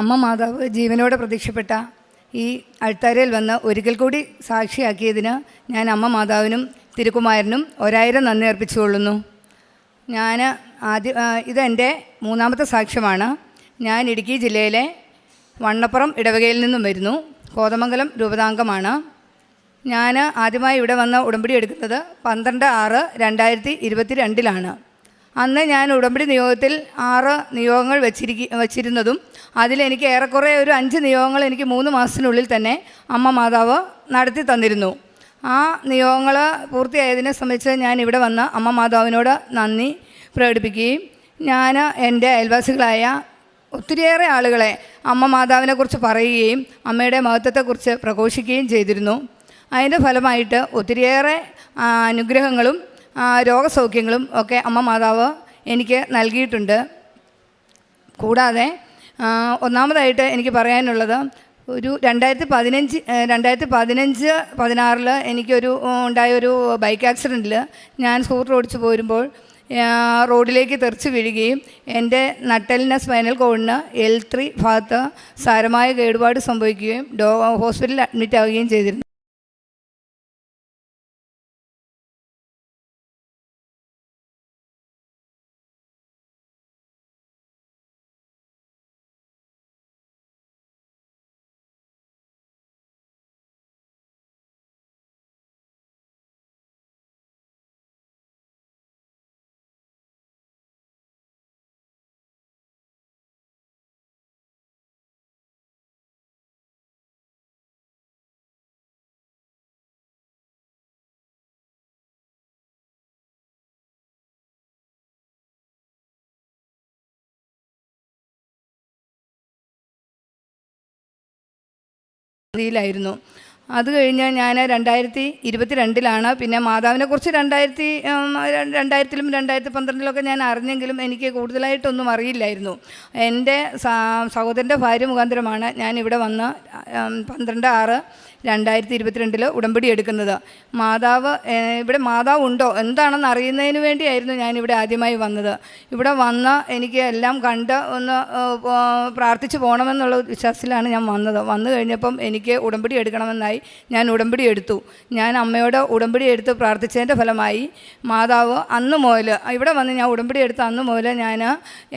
അമ്മ മാതാവ് ജീവനോടെ പ്രത്യക്ഷപ്പെട്ട ഈ അൾത്താരയിൽ വന്ന് ഒരിക്കൽ കൂടി സാക്ഷിയാക്കിയതിന് ഞാൻ അമ്മ മാതാവിനും തിരുക്കുമാരനും 1000 നന്ദി അർപ്പിച്ചുകൊള്ളുന്നു. ഇതെൻ്റെ 3ാമത്തെ സാക്ഷ്യമാണ്. ഞാൻ ഇടുക്കി ജില്ലയിലെ വണ്ണപ്പുറം ഇടവകയിൽ നിന്നും വരുന്നു. കോതമംഗലം രൂപതാംഗമാണ്. ഞാൻ ആദ്യമായി ഇവിടെ വന്ന് ഉടമ്പടി എടുക്കുന്നത് 12/6/2022 അന്ന് ഞാൻ ഉടമ്പടി നിയോഗത്തിൽ 6 നിയോഗങ്ങൾ വച്ചിരുന്നതും അതിലെനിക്ക് ഏറെക്കുറെ ഒരു 5 നിയോഗങ്ങൾ എനിക്ക് 3 മാസത്തിനുള്ളിൽ തന്നെ അമ്മ മാതാവ് നടത്തി തന്നിരുന്നു. ആ നിയോഗങ്ങൾ പൂർത്തിയായതിനെ സംബന്ധിച്ച് ഞാൻ ഇവിടെ വന്ന് അമ്മ മാതാവിനോട് നന്ദി പ്രകടിപ്പിക്കുകയും ഞാൻ എൻ്റെ അയൽവാസികളായ ഒത്തിരിയേറെ ആളുകളെ അമ്മ മാതാവിനെക്കുറിച്ച് പറയുകയും അമ്മയുടെ മഹത്വത്തെക്കുറിച്ച് പ്രഘോഷിക്കുകയും ചെയ്തിരുന്നു. അതിൻ്റെ ഫലമായിട്ട് ഒത്തിരിയേറെ അനുഗ്രഹങ്ങളും രോഗസൗഖ്യങ്ങളും ഒക്കെ അമ്മ മാതാവ് എനിക്ക് നൽകിയിട്ടുണ്ട്. കൂടാതെ ഒന്നാമതായിട്ട് എനിക്ക് പറയാനുള്ളത്, ഒരു 2015-16 എനിക്കൊരു ഉണ്ടായൊരു ബൈക്ക് ആക്സിഡൻറ്റിൽ ഞാൻ സ്കൂട്ടർ ഓടിച്ച് പോരുമ്പോൾ റോഡിലേക്ക് തെറിച്ച് വീഴുകയും എൻ്റെ നട്ടലിന് സ്പൈനൽ കോഡിന് L3 ഭാഗത്ത് സാരമായ കേടുപാട് സംഭവിക്കുകയും ഹോസ്പിറ്റലിൽ അഡ്മിറ്റ് ആവുകയും ചെയ്തിരുന്നു. ായിരുന്നു. അത് കഴിഞ്ഞ് ഞാൻ 2022 പിന്നെ മാതാവിനെക്കുറിച്ച് 2000-ലും 2012-ലൊക്കെ ഞാൻ അറിഞ്ഞെങ്കിലും എനിക്ക് കൂടുതലായിട്ടൊന്നും അറിയില്ലായിരുന്നു. എൻ്റെ സഹോദരൻ്റെ ഭാര്യ മുഖാന്തരമാണ് ഞാൻ ഇവിടെ വന്ന് 12/6/2022 ഉടമ്പടി എടുക്കുന്നത്. ഇവിടെ മാതാവ് ഉണ്ടോ എന്താണെന്ന് അറിയുന്നതിന് വേണ്ടിയായിരുന്നു ഞാനിവിടെ ആദ്യമായി വന്നത്. ഇവിടെ വന്ന് എനിക്ക് എല്ലാം കണ്ട് ഒന്ന് പ്രാർത്ഥിച്ചു പോകണമെന്നുള്ള വിശ്വാസത്തിലാണ് ഞാൻ വന്നത്. വന്നു കഴിഞ്ഞപ്പം എനിക്ക് ഉടമ്പടി എടുക്കണമെന്നായി. ഞാൻ ഉടമ്പടി എടുത്തു. ഞാൻ അമ്മയോട് ഉടമ്പടി എടുത്ത് പ്രാർത്ഥിച്ചതിൻ്റെ ഫലമായി മാതാവ് അന്ന് മുതൽ ഇവിടെ വന്ന് ഞാൻ ഉടമ്പടി എടുത്ത അന്ന് മുതൽ ഞാൻ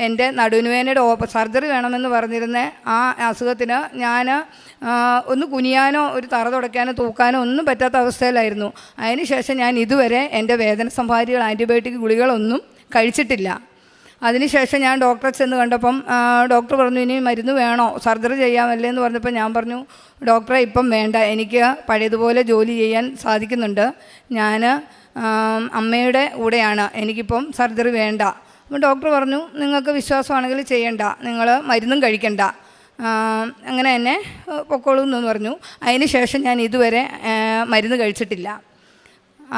എൻ്റെ നടുവിനുവേദനയുടെ സർജറി വേണമെന്ന് പറഞ്ഞിരുന്ന ആ അസുഖത്തിന് ഞാൻ ഒന്ന് കുനിയാനോ ഒരു തറ തുടയ്ക്കാനോ തൂക്കാനോ ഒന്നും പറ്റാത്ത അവസ്ഥയിലായിരുന്നു. അതിനുശേഷം ഞാൻ ഇതുവരെ എൻ്റെ വേദന സംഹാരികൾ ആൻറ്റിബയോട്ടിക് ഗുളികളൊന്നും കഴിച്ചിട്ടില്ല. അതിനുശേഷം ഞാൻ ഡോക്ടറെ ചെന്ന് കണ്ടപ്പം ഡോക്ടർ പറഞ്ഞു, ഇനി മരുന്ന് വേണോ, സർജറി ചെയ്യാമല്ലേ എന്ന് പറഞ്ഞപ്പോൾ ഞാൻ പറഞ്ഞു, ഡോക്ടറെ ഇപ്പം വേണ്ട, എനിക്ക് പഴയതുപോലെ ജോലി ചെയ്യാൻ സാധിക്കുന്നുണ്ട്. ഞാൻ അമ്മയുടെ കൂടെയാണ്, എനിക്കിപ്പം സർജറി വേണ്ട. അപ്പം ഡോക്ടർ പറഞ്ഞു, നിങ്ങൾക്ക് വിശ്വാസമാണെങ്കിൽ ചെയ്യണ്ട, നിങ്ങൾ മരുന്നും കഴിക്കണ്ട, അങ്ങനെ തന്നെ പൊക്കോളൂ എന്ന് പറഞ്ഞു. അതിന് ശേഷം ഞാൻ ഇതുവരെ മരുന്ന് കഴിച്ചിട്ടില്ല.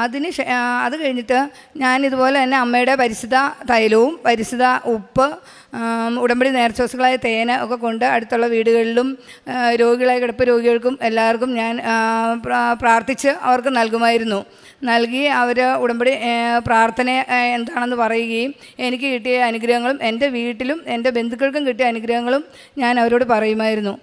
അത് കഴിഞ്ഞിട്ട് ഞാൻ ഇതുപോലെ തന്നെ അമ്മയുടെ പരിശുദ്ധ തൈലവും പരിശുദ്ധ ഉപ്പ്, ഉടമ്പടി നേർച്ചോസുകളായ തേന് ഒക്കെ കൊണ്ട് അടുത്തുള്ള വീടുകളിലും രോഗികളായ കിടപ്പ് രോഗികൾക്കും എല്ലാവർക്കും ഞാൻ പ്രാർത്ഥിച്ച് അവർക്ക് നൽകുമായിരുന്നു. നൽകി അവർ ഉടമ്പടി പ്രാർത്ഥന എന്താണെന്ന് പറയുകയും എനിക്ക് കിട്ടിയ അനുഗ്രഹങ്ങളും എൻ്റെ വീട്ടിലും എൻ്റെ ബന്ധുക്കൾക്കും കിട്ടിയ അനുഗ്രഹങ്ങളും ഞാൻ അവരോട് പറയുമായിരുന്നു.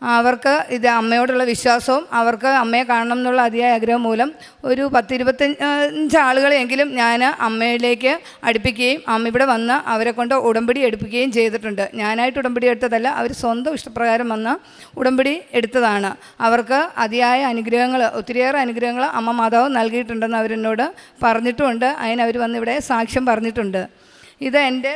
അവർക്ക് ഇത് അമ്മയോടുള്ള വിശ്വാസവും അവർക്ക് അമ്മയെ കാണണം എന്നുള്ള അതിയായ ആഗ്രഹം മൂലം ഒരു 10-25 ആളുകളെങ്കിലും ഞാൻ അമ്മയിലേക്ക് അടുപ്പിക്കുകയും അമ്മ ഇവിടെ വന്ന് അവരെ കൊണ്ട് ഉടമ്പടി എടുപ്പിക്കുകയും ചെയ്തിട്ടുണ്ട്. ഞാനായിട്ട് ഉടമ്പടി എടുത്തതല്ല, അവർ സ്വന്തം ഇഷ്ടപ്രകാരം വന്ന് ഉടമ്പടി എടുത്തതാണ്. അവർക്ക് അതിയായ അനുഗ്രഹങ്ങൾ, ഒത്തിരിയേറെ അനുഗ്രഹങ്ങൾ അമ്മ മാതാവ് നൽകിയിട്ടുണ്ടെന്ന് അവരെന്നോട് പറഞ്ഞിട്ടുമുണ്ട്. അതിനവർ വന്ന് ഇവിടെ സാക്ഷ്യം പറഞ്ഞിട്ടുണ്ട്. ഇത് എൻ്റെ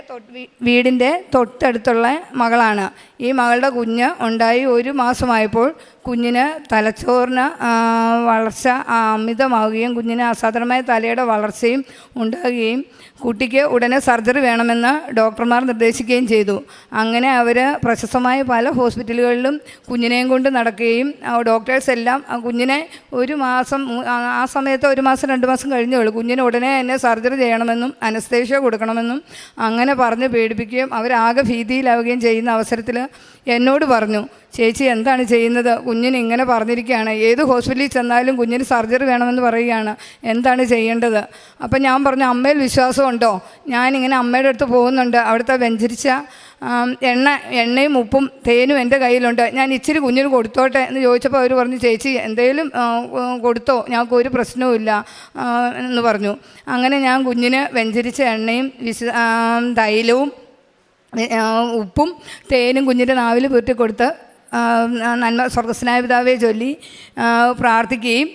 വീടിൻ്റെ തൊട്ടടുത്തുള്ള മകളാണ്. ഈ മകളുടെ കുഞ്ഞ് ഉണ്ടായി 1 മാസമായപ്പോൾ കുഞ്ഞിന് തലച്ചോറിന് വളർച്ച അമിതമാവുകയും കുഞ്ഞിന് അസാധാരണമായ തലയുടെ വളർച്ചയും ഉണ്ടാകുകയും കുട്ടിക്ക് ഉടനെ സർജറി വേണമെന്ന് ഡോക്ടർമാർ നിർദ്ദേശിക്കുകയും ചെയ്തു. അങ്ങനെ അവർ പ്രശസ്തമായ പല ഹോസ്പിറ്റലുകളിലും കുഞ്ഞിനെയും കൊണ്ട് നടക്കുകയും ഡോക്ടേഴ്സ് എല്ലാം കുഞ്ഞിനെ 1 മാസം, ആ സമയത്ത് 1 മാസം 2 മാസം കഴിഞ്ഞുള്ളൂ, കുഞ്ഞിന് ഉടനെ തന്നെ സർജറി ചെയ്യണമെന്നും അനസ്തേഷ്യ കൊടുക്കണമെന്നും അങ്ങനെ പറഞ്ഞ് പേടിപ്പിക്കുകയും അവരാകെ ഭീതിയിലാവുകയും ചെയ്യുന്ന അവസരത്തിൽ എന്നോട് പറഞ്ഞു, ചേച്ചി എന്താണ് ചെയ്യുന്നത്, കുഞ്ഞിന് ഇങ്ങനെ പറഞ്ഞിരിക്കുകയാണ്, ഏത് ഹോസ്പിറ്റലിൽ ചെന്നാലും കുഞ്ഞിന് സർജറി വേണമെന്ന് പറയുകയാണ്, എന്താണ് ചെയ്യേണ്ടത്? അപ്പം ഞാൻ പറഞ്ഞു, അമ്മയിൽ വിശ്വാസമുണ്ടോ? ഞാനിങ്ങനെ അമ്മയുടെ അടുത്ത് പോകുന്നുണ്ട്, അവിടുത്തെ വെഞ്ചരിച്ച എണ്ണയും ഉപ്പും തേനും എൻ്റെ കയ്യിലുണ്ട്, ഞാൻ ഇച്ചിരി കുഞ്ഞിന് കൊടുത്തോട്ടെ എന്ന് ചോദിച്ചപ്പോൾ അവർ പറഞ്ഞു, ചേച്ചി എന്തെങ്കിലും കൊടുത്തോ, ഞങ്ങൾക്ക് ഒരു പ്രശ്നവുമില്ല എന്ന് പറഞ്ഞു. അങ്ങനെ ഞാൻ കുഞ്ഞിന് വെഞ്ചരിച്ച എണ്ണയും തൈലവും ഉപ്പും തേനും കുഞ്ഞിൻ്റെ നാവിൽ പുരട്ടി കൊടുത്ത് നന്മ സ്വർഗസ്നായ പിതാവേ ചൊല്ലി പ്രാർത്ഥിക്കുകയും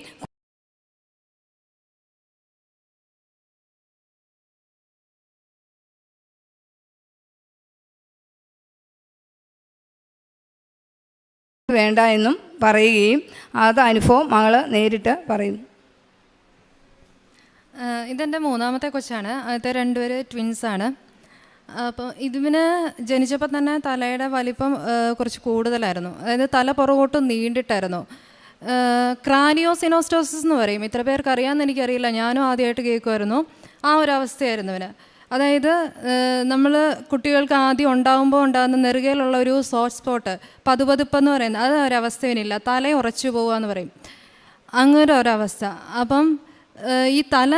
വേണ്ട എന്നും പറയുകയും അത് അനുഭവം മകൾ നേരിട്ട് പറയുന്നു. ഇതെൻ്റെ മൂന്നാമത്തെ കൊച്ചാണ്. ആദ്യത്തെ രണ്ടുപേര് ട്വിൻസാണ്. അപ്പോൾ ഇതിന് ജനിച്ചപ്പോൾ തന്നെ തലയുടെ വലിപ്പം കുറച്ച് കൂടുതലായിരുന്നു. അതായത് തല പുറകോട്ട് നീണ്ടിട്ടായിരുന്നു. ക്രാനിയോസിനോസ്റ്റോസിസ് എന്ന് പറയും. ഇത്ര പേർക്ക് അറിയാമെന്ന് എനിക്കറിയില്ല, ഞാനും ആദ്യമായിട്ട് കേൾക്കുമായിരുന്നു. ആ ഒരവസ്ഥയായിരുന്നു ഇവന്. അതായത് നമ്മൾ കുട്ടികൾക്ക് ആദ്യം ഉണ്ടാകുമ്പോൾ ഉണ്ടാകുന്ന നെറുകയിലുള്ള ഒരു സോഫ്റ്റ് സ്പോട്ട്, പതുപതുപ്പെന്ന് പറയുന്നത്, അത് ഒരവസ്ഥയിനില്ല, തല ഉറച്ചു പോകുക എന്ന് പറയും. അങ്ങനെ ഒരവസ്ഥ. അപ്പം ഈ തല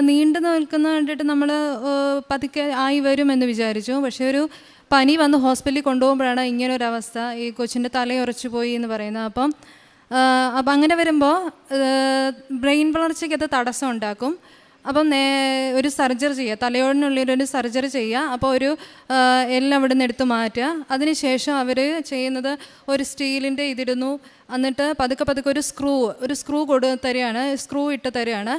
നീണ്ടു നിൽക്കുന്ന കണ്ടിട്ട് നമ്മൾ പതുക്കെ ആയി വരുമെന്ന് വിചാരിച്ചു. പക്ഷേ ഒരു പനി വന്ന് ഹോസ്പിറ്റലിൽ കൊണ്ടുപോകുമ്പോഴാണ് ഇങ്ങനൊരവസ്ഥ, ഈ കൊച്ചിൻ്റെ തല ഉറച്ചു പോയി എന്ന് പറയുന്നത്. അപ്പം അങ്ങനെ വരുമ്പോൾ ബ്രെയിൻ വളർച്ചയ്ക്ക് അത് തടസ്സം ഉണ്ടാക്കും. അപ്പം ഒരു സർജറി ചെയ്യുക, തലയോടിനുള്ളിലൊരു സർജറി ചെയ്യുക. അപ്പോൾ ഒരു എല്ലാം അവിടെ നിന്ന് എടുത്ത് മാറ്റുക. അതിനുശേഷം അവർ ചെയ്യുന്നത് ഒരു സ്റ്റീലിൻ്റെ ഇതിടുന്നു, എന്നിട്ട് പതുക്കെ ഒരു സ്ക്രൂ തരികയാണ്, സ്ക്രൂ ഇട്ട് തരികയാണ്.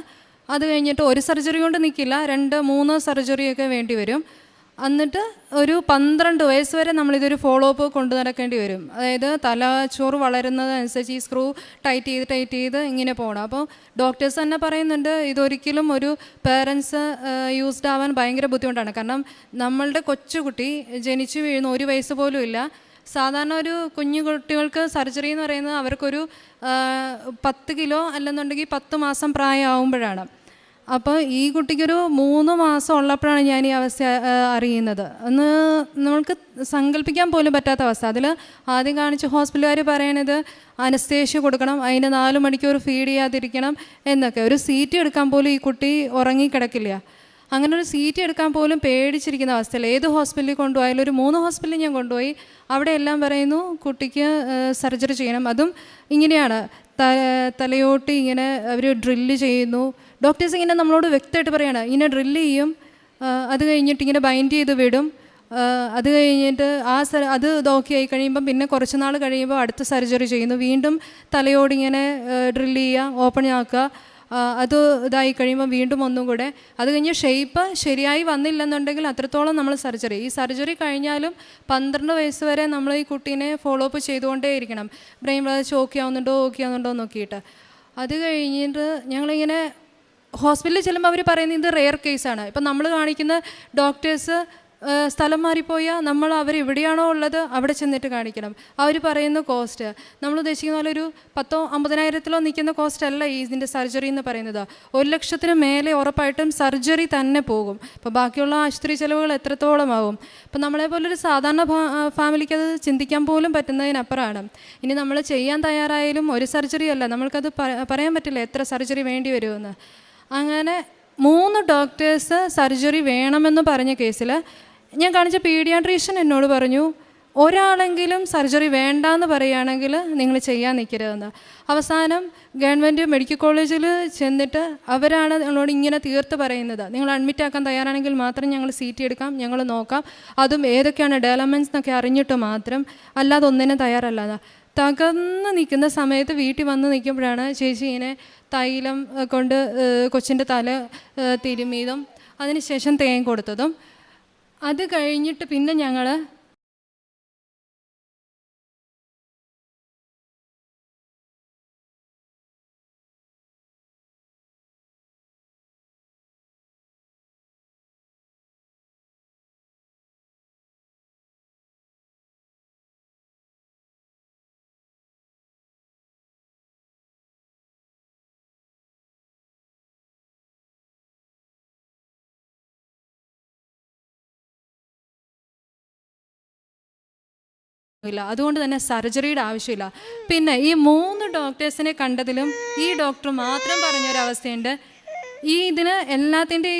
അത് കഴിഞ്ഞിട്ട് ഒരു സർജറി കൊണ്ട് നിൽക്കില്ല, 2-3 സർജറിയൊക്കെ വേണ്ടി വരും. എന്നിട്ട് ഒരു 12 വയസ്സ് വരെ നമ്മളിതൊരു ഫോളോ അപ്പ് കൊണ്ടു നടക്കേണ്ടി വരും. അതായത് തലച്ചോറ് വളരുന്നതനുസരിച്ച് ഈ സ്ക്രൂ ടൈറ്റ് ചെയ്ത് ഇങ്ങനെ പോകണം. അപ്പോൾ ഡോക്ടേഴ്സ് തന്നെ പറയുന്നുണ്ട്, ഇതൊരിക്കലും ഒരു പേരൻസ് യൂസ്ഡ് ആവാൻ ഭയങ്കര ബുദ്ധിമുട്ടാണ്. കാരണം നമ്മളുടെ കൊച്ചുകുട്ടി ജനിച്ചു വീഴുന്ന 1 വയസ്സ് പോലും ഇല്ല. സാധാരണ ഒരു കുഞ്ഞു കുട്ടികൾക്ക് സർജറി എന്ന് പറയുന്നത് അവർക്കൊരു 10 കിലോ അല്ലെന്നുണ്ടെങ്കിൽ 10 മാസം പ്രായമാകുമ്പോഴാണ്. അപ്പോൾ ഈ കുട്ടിക്കൊരു 3 മാസം ഉള്ളപ്പോഴാണ് ഞാൻ ഈ അവസ്ഥ അറിയുന്നത്. ഒന്ന് നമ്മൾക്ക് സങ്കല്പിക്കാൻ പോലും പറ്റാത്ത അവസ്ഥ. അതിൽ ആദ്യം കാണിച്ച ഹോസ്പിറ്റലുകാർ പറയണത് അനസ്തേഷ്യ കൊടുക്കണം, അതിന് 4 മണിക്കൂർ ഫീഡ് ചെയ്യാതിരിക്കണം എന്നൊക്കെ. ഒരു സീറ്റ് എടുക്കാൻ പോലും ഈ കുട്ടി ഉറങ്ങിക്കിടക്കില്ല. അങ്ങനെ ഒരു സീറ്റ് എടുക്കാൻ പോലും പേടിച്ചിരിക്കുന്ന അവസ്ഥയിൽ ഏത് ഹോസ്പിറ്റലിൽ കൊണ്ടുപോയാലും, ഒരു 3 ഹോസ്പിറ്റലിൽ ഞാൻ കൊണ്ടുപോയി, അവിടെ എല്ലാം പറയുന്നു കുട്ടിക്ക് സർജറി ചെയ്യണം. അതും ഇങ്ങനെയാണ്, തലയോട്ട് ഇങ്ങനെ അവർ ഡ്രില്ല് ചെയ്യുന്നു. ഡോക്ടേഴ്സ് ഇങ്ങനെ നമ്മളോട് വ്യക്തമായിട്ട് പറയാണ്, ഇങ്ങനെ ഡ്രില്ല് ചെയ്യും, അത് കഴിഞ്ഞിട്ട് ഇങ്ങനെ ബൈൻഡ് ചെയ്ത് വിടും, അത് കഴിഞ്ഞിട്ട് അത് ഓക്കെ ആയി കഴിയുമ്പം പിന്നെ കുറച്ച് നാൾ കഴിയുമ്പോൾ അടുത്ത സർജറി ചെയ്യുന്നു, വീണ്ടും തലയോടിങ്ങനെ ഡ്രില്ല് ചെയ്യുക, ഓപ്പൺ ആക്കുക, അത് ഇതായി കഴിയുമ്പോൾ വീണ്ടും ഒന്നും കൂടെ, അത് കഴിഞ്ഞ് ഷേപ്പ് ശരിയായി വന്നില്ലെന്നുണ്ടെങ്കിൽ അത്രത്തോളം നമ്മൾ സർജറി. ഈ സർജറി കഴിഞ്ഞാലും 12 വയസ്സ് വരെ നമ്മൾ ഈ കുട്ടീനെ ഫോളോ അപ്പ് ചെയ്തുകൊണ്ടേ ഇരിക്കണം. ബ്രെയിൻ വളർച്ച ഓക്കെ ആവുന്നുണ്ടോ നോക്കിയിട്ട്. അത് കഴിഞ്ഞിട്ട് ഞങ്ങളിങ്ങനെ ഹോസ്പിറ്റലിൽ ചെല്ലുമ്പോൾ അവർ പറയുന്നത് ഇത് റെയർ കേസാണ്. ഇപ്പം നമ്മൾ കാണിക്കുന്ന ഡോക്ടേഴ്സ് സ്ഥലം മാറിപ്പോയാൽ നമ്മൾ അവരെവിടെയാണോ ഉള്ളത് അവിടെ ചെന്നിട്ട് കാണിക്കണം. അവർ പറയുന്ന കോസ്റ്റ് നമ്മൾ ഉദ്ദേശിക്കുന്ന പോലെ ഒരു 10,000-50,000 നിൽക്കുന്ന കോസ്റ്റ് അല്ല ഇതിൻ്റെ സർജറി എന്ന് പറയുന്നത്. 1 ലക്ഷത്തിന് മേലെ ഉറപ്പായിട്ടും സർജറി തന്നെ പോകും. അപ്പോൾ ബാക്കിയുള്ള ആശുപത്രി ചിലവുകൾ എത്രത്തോളം ആകും. അപ്പോൾ നമ്മളെപ്പോലൊരു സാധാരണ ഫാമിലിക്ക് അത് ചിന്തിക്കാൻ പോലും പറ്റുന്നതിനപ്പുറമാണ്. ഇനി നമ്മൾ ചെയ്യാൻ തയ്യാറായാലും ഒരു സർജറി അല്ല, നമ്മൾക്കത് പറയാൻ പറ്റില്ല എത്ര സർജറി വേണ്ടി വരുമെന്ന്. അങ്ങനെ 3 ഡോക്ടേഴ്സ് സർജറി വേണമെന്ന് പറഞ്ഞ കേസിൽ ഞാൻ കാണിച്ച പീഡിയാട്രീഷ്യൻ എന്നോട് പറഞ്ഞു, ഒരാളെങ്കിലും സർജറി വേണ്ടാന്ന് പറയുകയാണെങ്കിൽ നിങ്ങൾ ചെയ്യാൻ നിൽക്കരുതെന്ന്. അവസാനം ഗവൺമെൻറ് മെഡിക്കൽ കോളേജിൽ ചെന്നിട്ട് അവരാണ് ഞങ്ങളോട് ഇങ്ങനെ തീർത്ത് പറയുന്നത്, നിങ്ങൾ അഡ്മിറ്റ് ആക്കാൻ തയ്യാറാണെങ്കിൽ മാത്രം ഞങ്ങൾ സീറ്റ് എടുക്കാം, ഞങ്ങൾ നോക്കാം, അതും ഏതൊക്കെയാണ് ഡെവലപ്മെൻറ്റ്സ് എന്നൊക്കെ അറിഞ്ഞിട്ട് മാത്രം, അല്ലാതെ ഒന്നിനും തയ്യാറല്ലാതെ. തകർന്ന് നിൽക്കുന്ന സമയത്ത് വീട്ടിൽ വന്ന് നിൽക്കുമ്പോഴാണ് ചേച്ചി ഇങ്ങനെ തൈലം കൊണ്ട് കൊച്ചിൻ്റെ തല തിരുമിയതും അതിനുശേഷം തേൻ കൊടുത്തതും. അത് കഴിഞ്ഞിട്ട് പിന്നെ ഞങ്ങൾ ഇല്ല, അതുകൊണ്ട് തന്നെ സർജറിയുടെ ആവശ്യമില്ല. പിന്നെ ഈ 3 ഡോക്ടേഴ്സിനെ കണ്ടതിലും ഈ ഡോക്ടർ മാത്രം പറഞ്ഞൊരവസ്ഥയുണ്ട്, ഇതിന്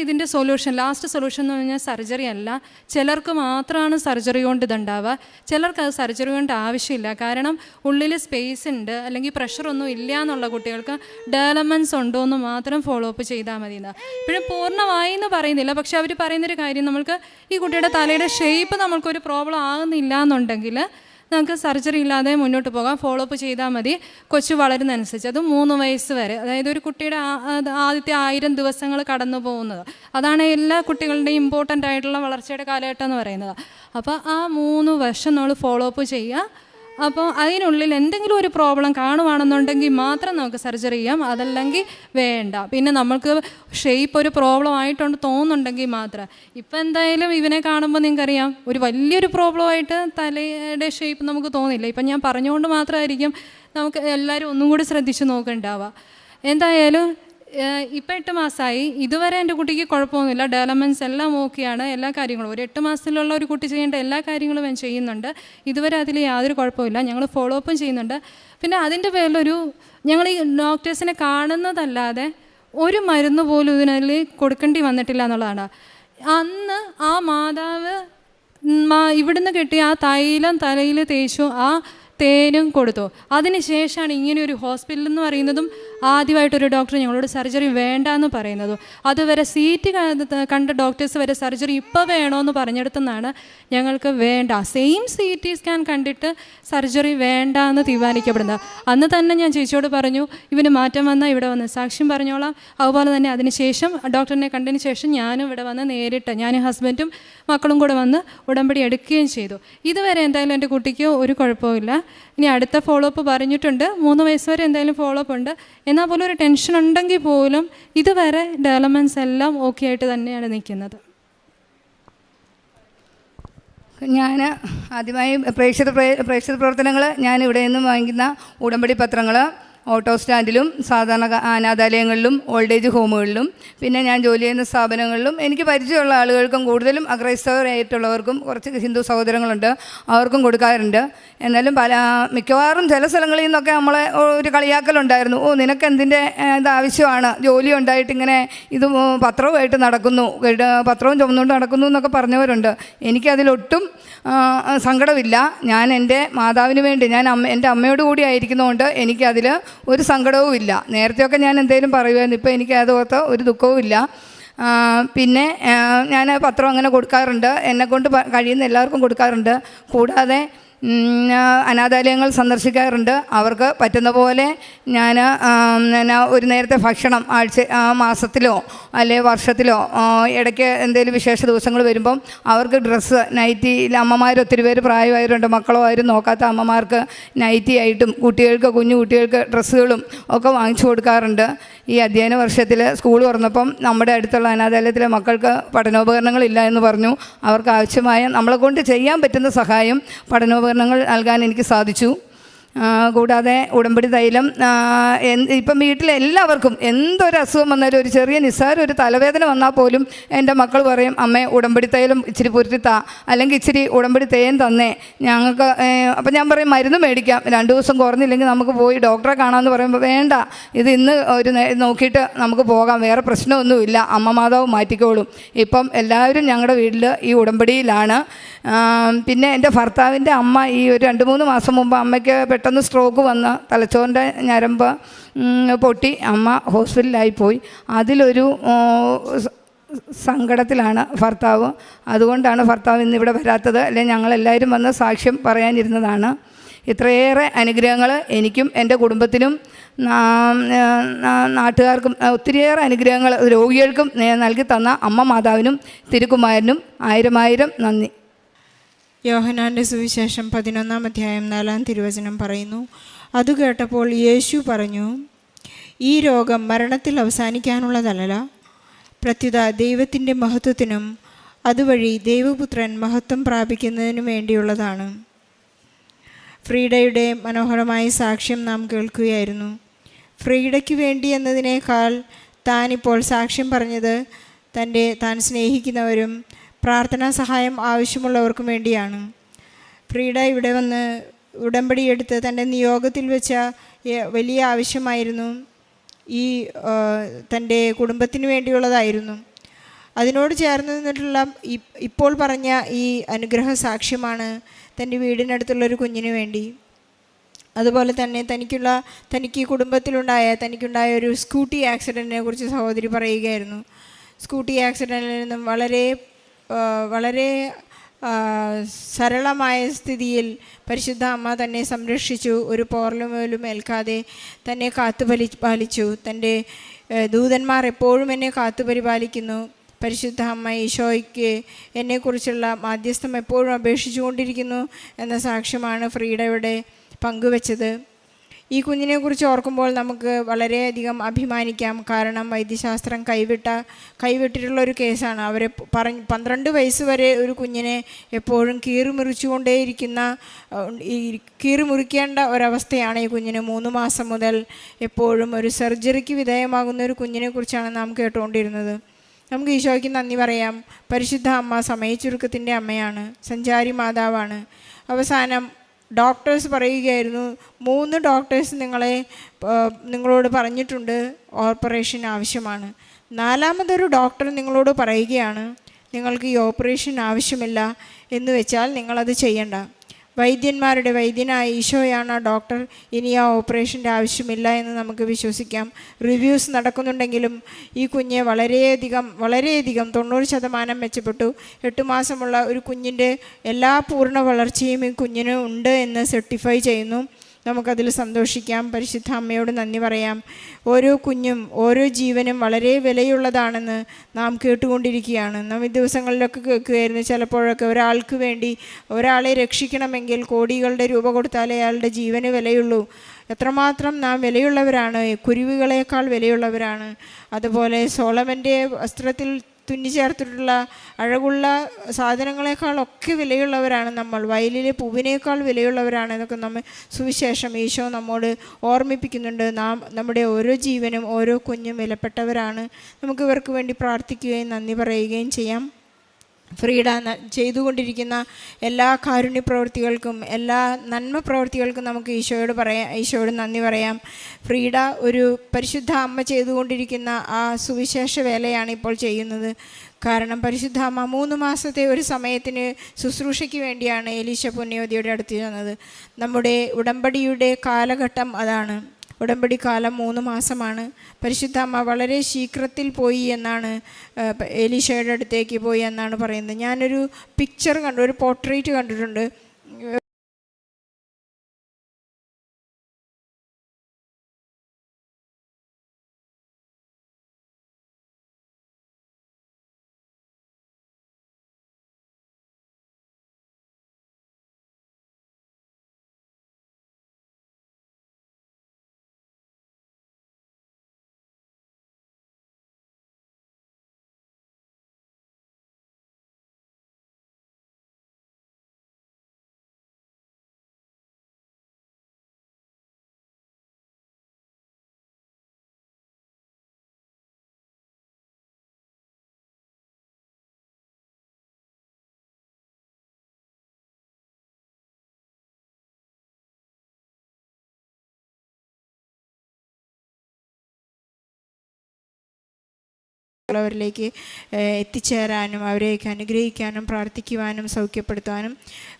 ഇതിൻ്റെ സൊല്യൂഷൻ, ലാസ്റ്റ് സൊല്യൂഷൻ എന്ന് പറഞ്ഞാൽ സർജറി അല്ല. ചിലർക്ക് മാത്രമാണ് സർജറി കൊണ്ട് ഇതുണ്ടാവുക, ചിലർക്ക് അത് സർജറി കൊണ്ട് ആവശ്യമില്ല. കാരണം ഉള്ളിൽ സ്പേസ് ഉണ്ട് അല്ലെങ്കിൽ പ്രഷറൊന്നും ഇല്ല എന്നുള്ള കുട്ടികൾക്ക് ഡെവലപ്മെൻറ്റ്സ് ഉണ്ടോ എന്ന് മാത്രം ഫോളോ അപ്പ് ചെയ്താൽ മതി. ഇപ്പോഴും പൂർണ്ണമായി എന്ന് പറയുന്നില്ല, പക്ഷെ അവർ പറയുന്നൊരു കാര്യം, നമ്മൾക്ക് ഈ കുട്ടിയുടെ തലയുടെ ഷേപ്പ് നമ്മൾക്കൊരു പ്രോബ്ലം ആകുന്നില്ല എന്നുണ്ടെങ്കിൽ നമുക്ക് സർജറി ഇല്ലാതെ മുന്നോട്ട് പോകാം, ഫോളോ അപ്പ് ചെയ്താൽ മതി. കൊച്ചു വളരുന്നതനുസരിച്ച്, അത് 3 വയസ്സ് വരെ, അതായത് ഒരു കുട്ടിയുടെ ആദ്യത്തെ 1000 ദിവസങ്ങൾ കടന്നു പോകുന്നത്, അതാണ് എല്ലാ കുട്ടികളുടെയും ഇമ്പോർട്ടൻ്റ് ആയിട്ടുള്ള വളർച്ചയുടെ കാലഘട്ടം എന്ന് പറയുന്നത്. അപ്പോൾ ആ 3 വർഷം നമ്മൾ ഫോളോ അപ്പ് ചെയ്യുക. അപ്പോൾ അതിനുള്ളിൽ എന്തെങ്കിലും ഒരു പ്രോബ്ലം കാണുവാണെന്നുണ്ടെങ്കിൽ മാത്രം നമുക്ക് സർജറി ചെയ്യാം, അതല്ലെങ്കിൽ വേണ്ട. പിന്നെ നമ്മൾക്ക് ഷേപ്പ് ഒരു പ്രോബ്ലം ആയിട്ടുണ്ട് തോന്നുന്നുണ്ടെങ്കിൽ മാത്രം. ഇപ്പം എന്തായാലും ഇവനെ കാണുമ്പോൾ നിങ്ങൾക്കറിയാം ഒരു വലിയൊരു പ്രോബ്ലമായിട്ട് തലയുടെ ഷേപ്പ് നമുക്ക് തോന്നില്ല. ഇപ്പം ഞാൻ പറഞ്ഞുകൊണ്ട് മാത്രമായിരിക്കും നമുക്ക് എല്ലാവരും ഒന്നും കൂടി ശ്രദ്ധിച്ച് നോക്കുന്നുണ്ടാവുക. എന്തായാലും ഇപ്പം 8 മാസമായി, ഇതുവരെ എൻ്റെ കുട്ടിക്ക് കുഴപ്പമൊന്നുമില്ല, ഡെവലപ്മെൻറ്റ്സ് എല്ലാം ഓക്കെയാണ്, എല്ലാ കാര്യങ്ങളും. ഒരു 8 മാസത്തിലുള്ള ഒരു കുട്ടി ചെയ്യേണ്ട എല്ലാ കാര്യങ്ങളും ഞാൻ ചെയ്യുന്നുണ്ട്. ഇതുവരെ അതിൽ യാതൊരു കുഴപ്പമില്ല, ഞങ്ങൾ ഫോളോ അപ്പും ചെയ്യുന്നുണ്ട്. പിന്നെ അതിൻ്റെ പേരിലൊരു ഞങ്ങൾ ഈ ഡോക്ടേഴ്സിനെ കാണുന്നതല്ലാതെ ഒരു മരുന്ന് പോലും ഇതിനതിൽ കൊടുക്കേണ്ടി വന്നിട്ടില്ല എന്നുള്ളതാണ്. അന്ന് ആ മാതാവ് ഇവിടുന്ന് കിട്ടിയ ആ തൈലം തലയിൽ തേച്ചു, ആ തേനും കൊടുത്തു. അതിനുശേഷമാണ് ഇങ്ങനെയൊരു ഹോസ്പിറ്റൽ എന്ന് പറയുന്നതും ആദ്യമായിട്ടൊരു ഡോക്ടർ ഞങ്ങളോട് സർജറി വേണ്ട എന്ന് പറയുന്നതും. അതുവരെ സീറ്റ് കണ്ട ഡോക്ടേഴ്സ് വരെ സർജറി ഇപ്പോൾ വേണമെന്ന് പറഞ്ഞെടുത്തെന്നാണ് ഞങ്ങൾക്ക് വേണ്ട, സെയിം CT സ്കാൻ കണ്ടിട്ട് സർജറി വേണ്ട എന്ന് തീരുമാനിക്കപ്പെടുന്നത്. അന്ന് തന്നെ ഞാൻ ചേച്ചിയോട് പറഞ്ഞു, ഇവന് മാറ്റം വന്നാൽ ഇവിടെ വന്ന് സാക്ഷ്യം പറഞ്ഞോളാം. അതുപോലെ തന്നെ അതിനുശേഷം ഡോക്ടറിനെ കണ്ടതിന് ശേഷം ഞാനും ഇവിടെ വന്ന് നേരിട്ട്, ഞാനും ഹസ്ബൻഡും മക്കളും കൂടെ വന്ന് ഉടമ്പടി എടുക്കുകയും ചെയ്തു. ഇതുവരെ എന്തായാലും എൻ്റെ കുട്ടിക്ക് ഒരു കുഴപ്പമില്ല. ഇനി അടുത്ത ഫോളോ അപ്പ് പറഞ്ഞിട്ടുണ്ട്, 3 വയസ്സ് വരെ എന്തായാലും ഫോളോ അപ്പ് ഉണ്ട്. എന്നാൽ പോലും ഒരു ടെൻഷൻ ഉണ്ടെങ്കിൽ പോലും ഇതുവരെ ഡെവലപ്മെൻറ്റ്സ് എല്ലാം ഓക്കെ ആയിട്ട് തന്നെയാണ് നിൽക്കുന്നത്. ഞാൻ ആദ്യമായി പ്രേക്ഷിത പ്രവർത്തനങ്ങൾ ഞാൻ ഇവിടെ നിന്നും വാങ്ങിക്കുന്ന ഉടമ്പടി പത്രങ്ങൾ ഓട്ടോ സ്റ്റാൻഡിലും സാധാരണ അനാഥാലയങ്ങളിലും ഓൾഡ് ഏജ് ഹോമുകളിലും പിന്നെ ഞാൻ ജോലി ചെയ്യുന്ന സ്ഥാപനങ്ങളിലും എനിക്ക് പരിചയമുള്ള ആളുകൾക്കും കൂടുതലും അക്രൈസ്തവരായിട്ടുള്ളവർക്കും കുറച്ച് ഹിന്ദു സഹോദരങ്ങളുണ്ട്, അവർക്കും കൊടുക്കാറുണ്ട്. എന്നാലും മിക്കവാറും ചില സ്ഥലങ്ങളിൽ നിന്നൊക്കെ നമ്മളെ ഒരു കളിയാക്കലുണ്ടായിരുന്നു, നിനക്ക് എന്തിൻ്റെ ഇത് ആവശ്യമാണ്, ജോലി ഉണ്ടായിട്ട് ഇങ്ങനെ ഇത് പത്രവുമായിട്ട് നടക്കുന്നു, പത്രവും ചുമന്നുകൊണ്ട് നടക്കുന്നു എന്നൊക്കെ പറഞ്ഞവരുണ്ട്. എനിക്കതിലൊട്ടും സങ്കടമില്ല. ഞാൻ എൻ്റെ മാതാവിന് വേണ്ടി, ഞാൻ എൻ്റെ അമ്മയോട് കൂടി ആയിരിക്കുന്നതുകൊണ്ട് എനിക്കതിൽ ഒരു സങ്കടവും ഇല്ല. നേരത്തെയൊക്കെ ഞാൻ എന്തെങ്കിലും പറയുമായിരുന്നു, ഇപ്പോൾ എനിക്ക് അതോർത്ത് ഒരു ദുഃഖവും ഇല്ല. പിന്നെ ഞാൻ പത്രം അങ്ങനെ കൊടുക്കാറുണ്ട്, എന്നെക്കൊണ്ട് കഴിയുന്ന എല്ലാവർക്കും കൊടുക്കാറുണ്ട്. കൂടാതെ അനാഥാലയങ്ങൾ സന്ദർശിക്കാറുണ്ട്. അവർക്ക് പറ്റുന്ന പോലെ ഞാൻ ഒരു നേരത്തെ ഭക്ഷണം മാസത്തിലോ അല്ലെ വർഷത്തിലോ ഇടയ്ക്ക് എന്തെങ്കിലും വിശേഷ ദിവസങ്ങൾ വരുമ്പം അവർക്ക് ഡ്രസ്സ്, നൈറ്റി, അമ്മമാർ ഒത്തിരി പേര് പ്രായമായവരുണ്ട്, മക്കളോ ആരും നോക്കാത്ത അമ്മമാർക്ക് നൈറ്റി ആയിട്ടും കുഞ്ഞു കുട്ടികൾക്ക് ഡ്രസ്സുകളും ഒക്കെ വാങ്ങിച്ചു കൊടുക്കാറുണ്ട്. ഈ അധ്യയന വർഷത്തിൽ സ്കൂൾ തുറന്നപ്പം നമ്മുടെ അടുത്തുള്ള അനാഥാലയത്തിലെ മക്കൾക്ക് പഠനോപകരണങ്ങളില്ല എന്ന് പറഞ്ഞു. അവർക്ക് ആവശ്യമായ നമ്മളെക്കൊണ്ട് ചെയ്യാൻ പറ്റുന്ന സഹായം പഠനോപകരണങ്ങൾ നൽകാൻ എനിക്ക് സാധിച്ചു. കൂടാതെ ഉടമ്പടി തൈലം ഇപ്പം വീട്ടിലെല്ലാവർക്കും എന്തൊരു അസുഖം വന്നാലും ഒരു ചെറിയ നിസ്സാരം ഒരു തലവേദന വന്നാൽ പോലും എൻ്റെ മക്കൾ പറയും, അമ്മേ ഉടമ്പടി തൈലം ഇച്ചിരി പുരട്ടിത്താ, അല്ലെങ്കിൽ ഇച്ചിരി ഉടമ്പടി തേൻ തന്നേ ഞങ്ങൾക്ക്. അപ്പം ഞാൻ പറയും മരുന്ന് മേടിക്കാം, 2 ദിവസം കുറഞ്ഞില്ലെങ്കിൽ നമുക്ക് പോയി ഡോക്ടറെ കാണാമെന്ന് പറയുമ്പോൾ വേണ്ട, ഇത് ഇന്ന് നോക്കിയിട്ട് നമുക്ക് പോകാം, വേറെ പ്രശ്നമൊന്നുമില്ല, അമ്മ മാതാവ് മാറ്റിക്കോളും. ഇപ്പം എല്ലാവരും ഞങ്ങളുടെ വീട്ടിൽ ഈ ഉടമ്പടിയിലാണ്. പിന്നെ എൻ്റെ ഭർത്താവിൻ്റെ അമ്മ ഈ ഒരു 2-3 മാസം മുമ്പ് അമ്മയ്ക്ക് പെട്ടെന്ന് സ്ട്രോക്ക് വന്ന് തലച്ചോറിൻ്റെ ഞരമ്പ് പൊട്ടി അമ്മ ഹോസ്പിറ്റലിലായിപ്പോയി. അതിലൊരു സങ്കടത്തിലാണ് ഭർത്താവ്. അതുകൊണ്ടാണ് ഭർത്താവ് ഇന്നിവിടെ വരാത്തത്, അല്ലെങ്കിൽ ഞങ്ങളെല്ലാവരും വന്ന് സാക്ഷ്യം പറയാനിരുന്നതാണ്. ഇത്രയേറെ അനുഗ്രഹങ്ങൾ എനിക്കും എൻ്റെ കുടുംബത്തിനും നാട്ടുകാർക്കും ഒത്തിരിയേറെ അനുഗ്രഹങ്ങൾ രോഗികൾക്കും നൽകി തന്ന അമ്മ മാതാവിനും തിരുക്കുമാരനും 1000 നന്ദി. യോഹന്നാൻ്റെ സുവിശേഷം 11-ാം അധ്യായം 4-ാം തിരുവചനം പറയുന്നു, അത് കേട്ടപ്പോൾ യേശു പറഞ്ഞു, ഈ രോഗം മരണത്തിൽ അവസാനിക്കാനുള്ളതല്ല, പ്രത്യുത ദൈവത്തിൻ്റെ മഹത്വത്തിനും അതുവഴി ദൈവപുത്രൻ മഹത്വം പ്രാപിക്കുന്നതിനും വേണ്ടിയുള്ളതാണ്. ഫ്രീഡയുടെ മനോഹരമായ സാക്ഷ്യം നാം കേൾക്കുകയായിരുന്നു. ഫ്രീഡയ്ക്ക് വേണ്ടി എന്നതിനേക്കാൾ താനിപ്പോൾ സാക്ഷ്യം പറഞ്ഞത് താൻ സ്നേഹിക്കുന്നവരും പ്രാർത്ഥനാ സഹായം ആവശ്യമുള്ളവർക്കും വേണ്ടിയാണ്. ഫ്രീഡ ഇവിടെ വന്ന് ഉടമ്പടിയെടുത്ത് തൻ്റെ നിയോഗത്തിൽ വെച്ച വലിയ ആവശ്യമായിരുന്നു ഈ തൻ്റെ കുടുംബത്തിന് വേണ്ടിയുള്ളതായിരുന്നു. അതിനോട് ചേർന്ന് നിന്നിട്ടുള്ള ഇപ്പോൾ പറഞ്ഞ ഈ അനുഗ്രഹ സാക്ഷ്യമാണ് തൻ്റെ വീടിനടുത്തുള്ളൊരു കുഞ്ഞിന് വേണ്ടി. അതുപോലെ തന്നെ തനിക്ക് തനിക്കുണ്ടായ ഒരു സ്കൂട്ടി ആക്സിഡൻറ്റിനെ കുറിച്ച് സഹോദരി പറയുകയായിരുന്നു. സ്കൂട്ടി ആക്സിഡൻറ്റിൽ നിന്നും വളരെ സരളമായ സ്ഥിതിയിൽ പരിശുദ്ധ അമ്മ തന്നെ സംരക്ഷിച്ചു. ഒരു പോറലും ഏൽക്കാതെ തന്നെ പാലിച്ചു. തൻ്റെ ദൂതന്മാർ എപ്പോഴും എന്നെ കാത്തുപരിപാലിക്കുന്നു. പരിശുദ്ധ അമ്മ ഈശോയ്ക്ക് എന്നെക്കുറിച്ചുള്ള മാധ്യസ്ഥം എപ്പോഴും അപേക്ഷിച്ചുകൊണ്ടിരിക്കുന്നു എന്ന സാക്ഷ്യമാണ് ഫ്രീഡ ഇവിടെ പങ്കുവച്ചത്. ഈ കുഞ്ഞിനെക്കുറിച്ച് ഓർക്കുമ്പോൾ നമുക്ക് വളരെയധികം അഭിമാനിക്കാം. കാരണം വൈദ്യശാസ്ത്രം കൈവിട്ടിട്ടുള്ളൊരു കേസാണ്. അവരെ 12 വയസ്സ് വരെ ഒരു കുഞ്ഞിനെ എപ്പോഴും കീറിമുറിക്കേണ്ട ഒരവസ്ഥയാണ് ഈ കുഞ്ഞിന്. 3 മാസം മുതൽ എപ്പോഴും ഒരു സർജറിക്ക് വിധേയമാകുന്ന ഒരു കുഞ്ഞിനെക്കുറിച്ചാണ് നാം കേട്ടുകൊണ്ടിരുന്നത്. നമുക്ക് ഈശോയ്ക്ക് നന്ദി പറയാം. പരിശുദ്ധ അമ്മ സമയച്ചുരുക്കത്തിൻ്റെ അമ്മയാണ്, സഞ്ചാരി മാതാവാണ്. അവസാനം ഡോക്ടേഴ്സ് പറയുകയായിരുന്നു, 3 ഡോക്ടേഴ്സ് നിങ്ങളോട് പറഞ്ഞിട്ടുണ്ട് ഓപ്പറേഷൻ ആവശ്യമാണ്. 4മതൊരു ഡോക്ടർ നിങ്ങളോട് പറയുകയാണ് നിങ്ങൾക്ക് ഈ ഓപ്പറേഷൻ ആവശ്യമില്ല എന്ന് വെച്ചാൽ നിങ്ങളത് ചെയ്യണ്ട. വൈദ്യന്മാരുടെ വൈദ്യനായ ഈശോയാണ് ആ ഡോക്ടർ. ഇനി ആ ഓപ്പറേഷൻ്റെ ആവശ്യമില്ല എന്ന് നമുക്ക് വിശ്വസിക്കാം. റിവ്യൂസ് നടക്കുന്നുണ്ടെങ്കിലും ഈ കുഞ്ഞ് വളരെയധികം 90% മെച്ചപ്പെട്ടു. 8 മാസമുള്ള ഒരു കുഞ്ഞിൻ്റെ എല്ലാ പൂർണ്ണ വളർച്ചയും ഈ കുഞ്ഞിന് ഉണ്ട് എന്ന് സർട്ടിഫൈ ചെയ്യുന്നു. നമുക്കതിൽ സന്തോഷിക്കാം. പരിശുദ്ധ അമ്മയോട് നന്ദി പറയാം. ഓരോ കുഞ്ഞും ഓരോ ജീവനും വളരെ വിലയുള്ളതാണെന്ന് നാം കേട്ടുകൊണ്ടിരിക്കുകയാണ്. നാം ഈ ദിവസങ്ങളിലൊക്കെ കേൾക്കുകയായിരുന്നു, ചിലപ്പോഴൊക്കെ ഒരാൾക്ക് വേണ്ടി ഒരാളെ രക്ഷിക്കണമെങ്കിൽ കോടികളുടെ രൂപ കൊടുത്താലേ അയാളുടെ ജീവന് വിലയുള്ളൂ. എത്രമാത്രം നാം വിലയുള്ളവരാണ്, കുരുവികളേക്കാൾ വിലയുള്ളവരാണ്. അതുപോലെ സോളമൻ്റെ വസ്ത്രത്തിൽ തുന്നിച്ചേർത്തിട്ടുള്ള അഴകുള്ള സാധനങ്ങളെക്കാളൊക്കെ വിലയുള്ളവരാണ് നമ്മൾ. വയലിലെ പൂവിനേക്കാൾ വിലയുള്ളവരാണ് എന്നൊക്കെ സുവിശേഷം ഈശോ നമ്മോട് ഓർമ്മിപ്പിക്കുന്നുണ്ട്. നമ്മുടെ ഓരോ ജീവനും ഓരോ കുഞ്ഞും വിലപ്പെട്ടവരാണ്. നമുക്ക് ഇവർക്ക് വേണ്ടി പ്രാർത്ഥിക്കുകയും നന്ദി പറയുകയും ചെയ്യാം. ഫ്രീഡ ചെയ്തുകൊണ്ടിരിക്കുന്ന എല്ലാ കാരുണ്യ പ്രവൃത്തികൾക്കും എല്ലാ നന്മ പ്രവൃത്തികൾക്കും നമുക്ക് ഈശോയോട് നന്ദി പറയാം. ഫ്രീഡ ഒരു പരിശുദ്ധ അമ്മ ചെയ്തുകൊണ്ടിരിക്കുന്ന ആ സുവിശേഷ വേലയാണ് ഇപ്പോൾ ചെയ്യുന്നത്. കാരണം പരിശുദ്ധ അമ്മ 3 മാസത്തെ ഒരു സമയത്തിന് ശുശ്രൂഷയ്ക്ക് വേണ്ടിയാണ് എലീശ പുണ്യവതിയുടെ അടുത്ത് ചെന്നത്. നമ്മുടെ ഉടമ്പടിയുടെ കാലഘട്ടം അതാണ്. ഉടമ്പടി കാലം 3 മാസമാണ്. പരിശുദ്ധ അമ്മ വളരെ ശീഘ്രത്തിൽ പോയി എന്നാണ്, എലീശയുടെ അടുത്തേക്ക് പോയി എന്നാണ് പറയുന്നത്. ഞാനൊരു പിക്ചർ ഒരു പോർട്രേറ്റ് കണ്ടിട്ടുണ്ട്. ിലേക്ക് എത്തിച്ചേരാനും അവരെയൊക്കെ അനുഗ്രഹിക്കാനും പ്രാർത്ഥിക്കുവാനും സൗഖ്യപ്പെടുത്താനും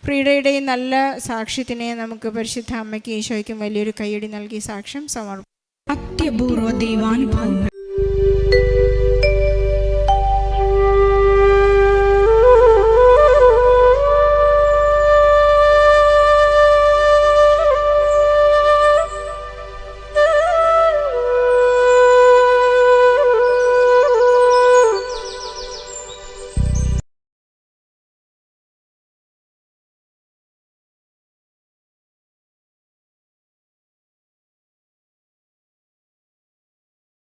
ഫ്രീഡയുടെ നല്ല സാക്ഷ്യത്തിനെ നമുക്ക് പരിശുദ്ധ അമ്മയ്ക്ക് ഈശോയ്ക്കും വലിയൊരു കൈയടി നൽകി സാക്ഷ്യം സമർപ്പിക്കാം. അത്യപൂർവ ദൈവാനുഭവങ്ങൾ